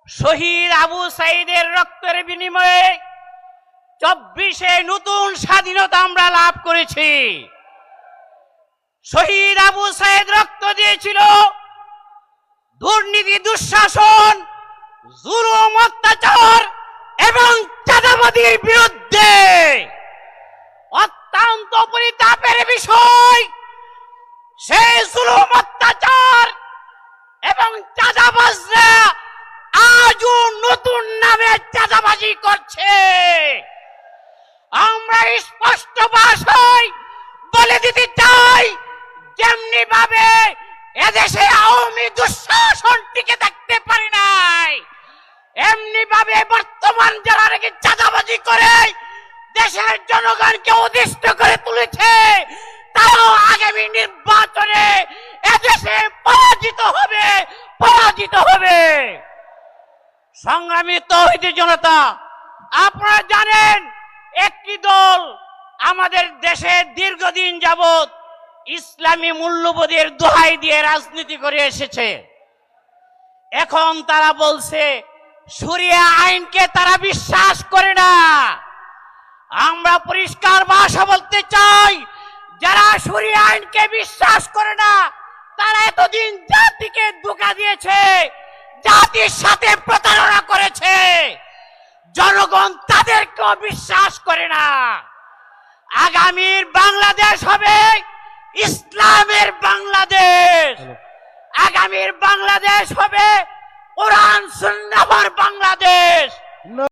শহীদ আবু সাইদের রক্তের বিনিময়ে 24-এ নতুন স্বাধীনতা আমরা লাভ করেছি। শহীদ আবু সাইদ রক্ত দিয়েছিল দুর্নীতি, দুঃশাসন, জুলুম, অত্যাচার এবং চাঁদাবাজির বিরুদ্ধে। অত্যন্ত পরিতাপের বিষয়, সেই জুলুম, অত্যাচার এবং চাঁদাবাজরা আজও নতুন নামে চাঁদাবাজি করছে। আমরা স্পষ্ট ভাষায় বলে দিতে চাই, যেমনি ভাবে এদেশে আওয়ামী দুঃশাসন টিকে থাকতে পারি নাই, এমনি ভাবে বর্তমান যারা নাকি চাঁদাবাজি করে দেশের জনগণকে অতিষ্ঠ করে তুলেছে, তারাও আগামী নির্বাচনে এদেশে পরাজিত হবে, পরাজিত হবে। সংগ্রামী তৌহিদি জনতা, আপনারা জানেন একটি দল আমাদের দেশে দীর্ঘদিন যাবৎ ইসলামী মূল্যবোধের দোহাই দিয়ে রাজনীতি করে এসেছে। এখন তারা বলছে শরিয়া আইনকে তারা বিশ্বাস করে না। আমরা পরিষ্কার ভাষা বলতে চাই, যারা শরিয়া আইনকে বিশ্বাস করে না তারা এতদিন জাতিকে ধোঁকা দিয়েছে, জাতির সাথে প্রতারণা করেছে। জনগণ তাদেরকেও বিশ্বাস করে না। আগামীর বাংলাদেশ হবে ইসলামের বাংলাদেশ, আগামীর বাংলাদেশ হবে কোরআন সুন্নাহর বাংলাদেশ।